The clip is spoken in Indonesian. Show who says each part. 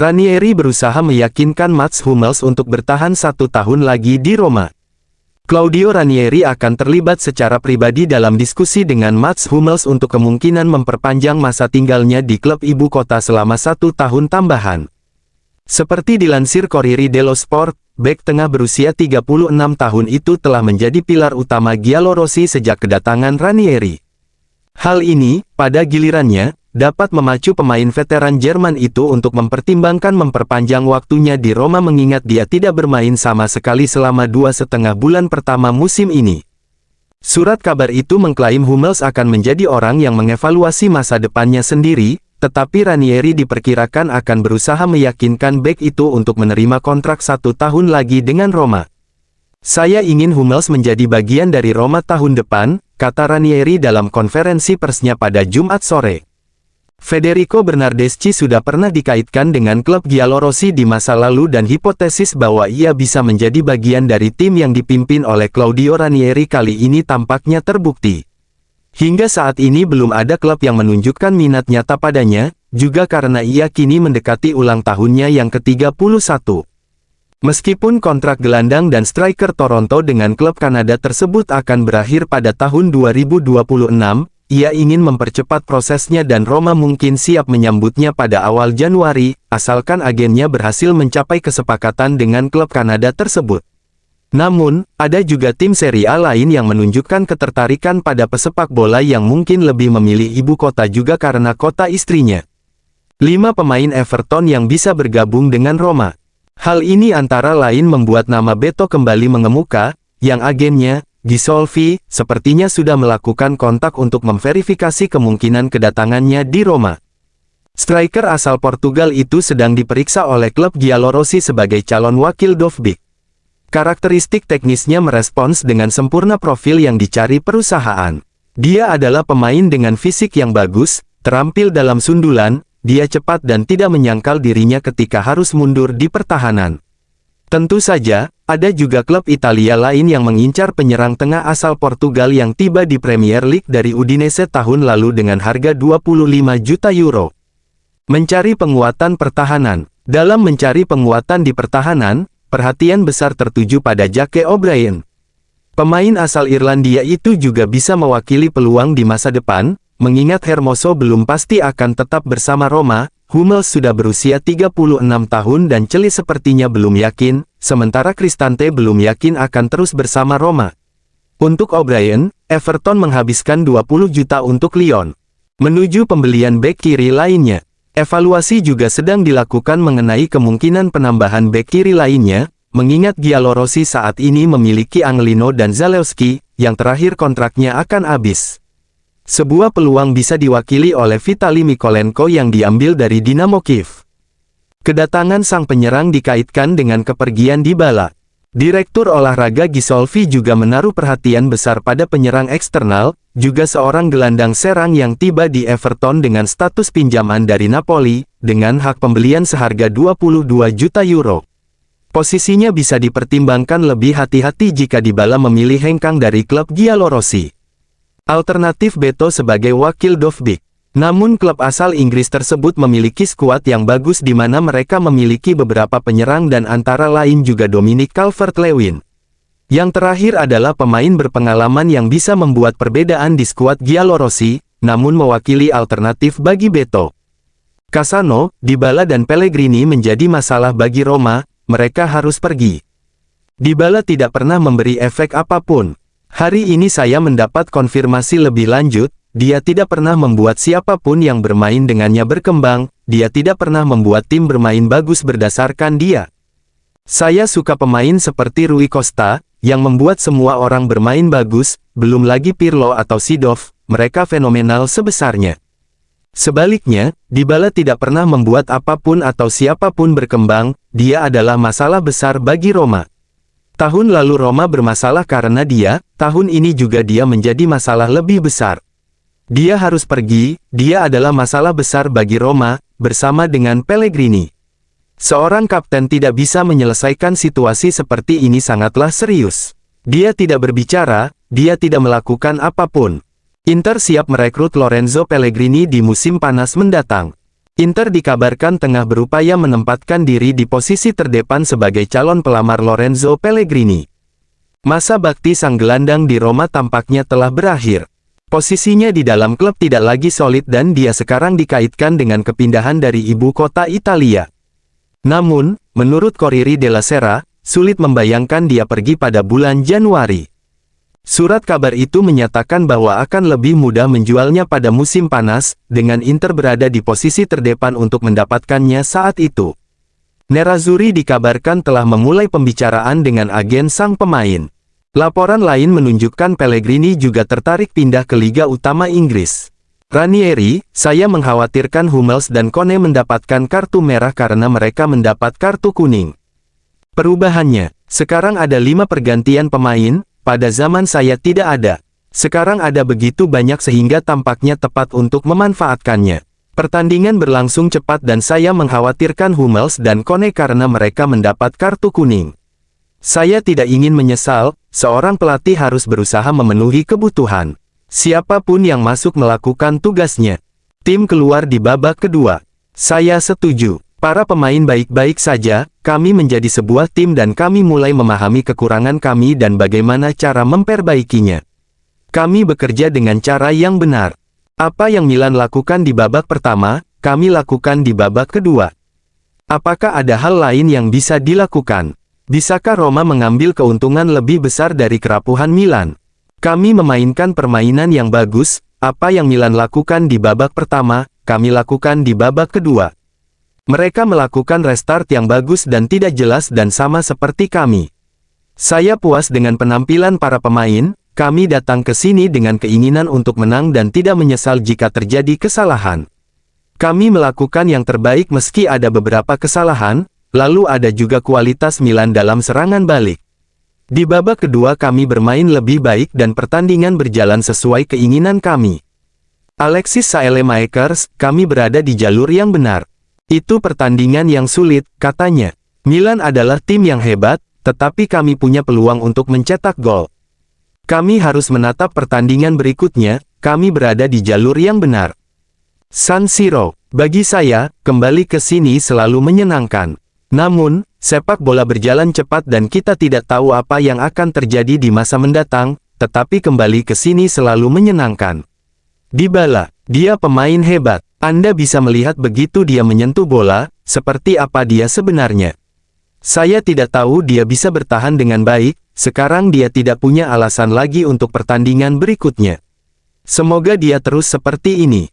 Speaker 1: Ranieri berusaha meyakinkan Mats Hummels untuk bertahan 1 tahun lagi di Roma. Claudio Ranieri akan terlibat secara pribadi dalam diskusi dengan Mats Hummels untuk kemungkinan memperpanjang masa tinggalnya di klub ibu kota selama 1 tahun tambahan. Seperti dilansir Corriere dello Sport, bek tengah berusia 36 tahun itu telah menjadi pilar utama Giallorossi sejak kedatangan Ranieri. Hal ini, pada gilirannya, dapat memacu pemain veteran Jerman itu untuk mempertimbangkan memperpanjang waktunya di Roma mengingat dia tidak bermain sama sekali selama 2,5 bulan pertama musim ini. Surat kabar itu mengklaim Hummels akan menjadi orang yang mengevaluasi masa depannya sendiri, tetapi Ranieri diperkirakan akan berusaha meyakinkan bek itu untuk menerima kontrak 1 tahun lagi dengan Roma. Saya ingin Hummels menjadi bagian dari Roma tahun depan, kata Ranieri dalam konferensi persnya pada Jumat sore. Federico Bernardeschi sudah pernah dikaitkan dengan klub Giallorossi di masa lalu dan hipotesis bahwa ia bisa menjadi bagian dari tim yang dipimpin oleh Claudio Ranieri kali ini tampaknya terbukti. Hingga saat ini belum ada klub yang menunjukkan minat nyata padanya, juga karena ia kini mendekati ulang tahunnya yang ke-31. Meskipun kontrak gelandang dan striker Toronto dengan klub Kanada tersebut akan berakhir pada tahun 2026, ia ingin mempercepat prosesnya dan Roma mungkin siap menyambutnya pada awal Januari, asalkan agennya berhasil mencapai kesepakatan dengan klub Kanada tersebut. Namun, ada juga tim Serie A lain yang menunjukkan ketertarikan pada pesepak bola yang mungkin lebih memilih ibu kota juga karena kota istrinya. 5 pemain Everton yang bisa bergabung dengan Roma. Hal ini antara lain membuat nama Beto kembali mengemuka, yang agennya, Gisolfi, sepertinya sudah melakukan kontak untuk memverifikasi kemungkinan kedatangannya di Roma. Striker asal Portugal itu sedang diperiksa oleh klub Giallorossi sebagai calon wakil Dovbyk. Karakteristik teknisnya merespons dengan sempurna profil yang dicari perusahaan. Dia adalah pemain dengan fisik yang bagus, terampil dalam sundulan, dia cepat dan tidak menyangkal dirinya ketika harus mundur di pertahanan. Tentu saja, ada juga klub Italia lain yang mengincar penyerang tengah asal Portugal yang tiba di Premier League dari Udinese tahun lalu dengan harga 25 juta euro. Mencari penguatan pertahanan. Dalam mencari penguatan di pertahanan, perhatian besar tertuju pada Jake O'Brien. Pemain asal Irlandia itu juga bisa mewakili peluang di masa depan, mengingat Hermoso belum pasti akan tetap bersama Roma. Hummels sudah berusia 36 tahun dan Chelsea sepertinya belum yakin, sementara Cristante belum yakin akan terus bersama Roma. Untuk O'Brien, Everton menghabiskan 20 juta untuk Lyon. Menuju pembelian bek kiri lainnya. Evaluasi juga sedang dilakukan mengenai kemungkinan penambahan bek kiri lainnya, mengingat Giallorossi saat ini memiliki Angelino dan Zalewski, yang terakhir kontraknya akan habis. Sebuah peluang bisa diwakili oleh Vitali Mykolenko yang diambil dari Dinamo Kiev. Kedatangan sang penyerang dikaitkan dengan kepergian Dybala. Direktur olahraga Gisolfi juga menaruh perhatian besar pada penyerang eksternal, juga seorang gelandang serang yang tiba di Everton dengan status pinjaman dari Napoli, dengan hak pembelian seharga 22 juta euro. Posisinya bisa dipertimbangkan lebih hati-hati jika Dybala memilih hengkang dari klub Giallorossi. Alternatif Beto sebagai wakil Dovbyk. Namun klub asal Inggris tersebut memiliki skuad yang bagus di mana mereka memiliki beberapa penyerang dan antara lain juga Dominic Calvert-Lewin. Yang terakhir adalah pemain berpengalaman yang bisa membuat perbedaan di skuad Giallorossi, namun mewakili alternatif bagi Beto. Cassano, Dybala dan Pellegrini menjadi masalah bagi Roma, mereka harus pergi. Dybala tidak pernah memberi efek apapun. Hari ini saya mendapat konfirmasi lebih lanjut, dia tidak pernah membuat siapapun yang bermain dengannya berkembang, dia tidak pernah membuat tim bermain bagus berdasarkan dia. Saya suka pemain seperti Rui Costa, yang membuat semua orang bermain bagus, belum lagi Pirlo atau Seedorf, mereka fenomenal sebesarnya. Sebaliknya, Dybala tidak pernah membuat apapun atau siapapun berkembang, dia adalah masalah besar bagi Roma. Tahun lalu Roma bermasalah karena dia, tahun ini juga dia menjadi masalah lebih besar. Dia harus pergi, dia adalah masalah besar bagi Roma, bersama dengan Pellegrini. Seorang kapten tidak bisa menyelesaikan situasi seperti ini sangatlah serius. Dia tidak berbicara, dia tidak melakukan apapun. Inter siap merekrut Lorenzo Pellegrini di musim panas mendatang. Inter dikabarkan tengah berupaya menempatkan diri di posisi terdepan sebagai calon pelamar Lorenzo Pellegrini. Masa bakti sang gelandang di Roma tampaknya telah berakhir. Posisinya di dalam klub tidak lagi solid dan dia sekarang dikaitkan dengan kepindahan dari ibu kota Italia. Namun, menurut Corriere della Sera, sulit membayangkan dia pergi pada bulan Januari. Surat kabar itu menyatakan bahwa akan lebih mudah menjualnya pada musim panas, dengan Inter berada di posisi terdepan untuk mendapatkannya saat itu. Nerazzurri dikabarkan telah memulai pembicaraan dengan agen sang pemain. Laporan lain menunjukkan Pellegrini juga tertarik pindah ke Liga Utama Inggris. Ranieri, saya mengkhawatirkan Hummels dan Kone mendapatkan kartu merah karena mereka mendapat kartu kuning. Perubahannya, sekarang ada 5 pergantian pemain. Pada zaman saya tidak ada. Sekarang ada begitu banyak sehingga tampaknya tepat untuk memanfaatkannya. Pertandingan berlangsung cepat dan saya mengkhawatirkan Hummels dan Kone karena mereka mendapat kartu kuning. Saya tidak ingin menyesal, seorang pelatih harus berusaha memenuhi kebutuhan. Siapapun yang masuk melakukan tugasnya. Tim keluar di babak kedua. Saya setuju. Para pemain baik-baik saja, kami menjadi sebuah tim dan kami mulai memahami kekurangan kami dan bagaimana cara memperbaikinya. Kami bekerja dengan cara yang benar. Apa yang Milan lakukan di babak pertama, kami lakukan di babak kedua. Apakah ada hal lain yang bisa dilakukan? Bisakah Roma mengambil keuntungan lebih besar dari kerapuhan Milan? Kami memainkan permainan yang bagus, apa yang Milan lakukan di babak pertama, kami lakukan di babak kedua. Mereka melakukan restart yang bagus dan tidak jelas dan sama seperti kami. Saya puas dengan penampilan para pemain, kami datang ke sini dengan keinginan untuk menang dan tidak menyesal jika terjadi kesalahan. Kami melakukan yang terbaik meski ada beberapa kesalahan, lalu ada juga kualitas Milan dalam serangan balik. Di babak kedua kami bermain lebih baik dan pertandingan berjalan sesuai keinginan kami. Alexis Saelemaekers, kami berada di jalur yang benar. Itu pertandingan yang sulit, katanya. Milan adalah tim yang hebat, tetapi kami punya peluang untuk mencetak gol. Kami harus menatap pertandingan berikutnya, kami berada di jalur yang benar. San Siro, bagi saya, kembali ke sini selalu menyenangkan. Namun, sepak bola berjalan cepat dan kita tidak tahu apa yang akan terjadi di masa mendatang, tetapi kembali ke sini selalu menyenangkan. Dybala, dia pemain hebat. Anda bisa melihat begitu dia menyentuh bola, seperti apa dia sebenarnya. Saya tidak tahu dia bisa bertahan dengan baik, sekarang dia tidak punya alasan lagi untuk pertandingan berikutnya. Semoga dia terus seperti ini.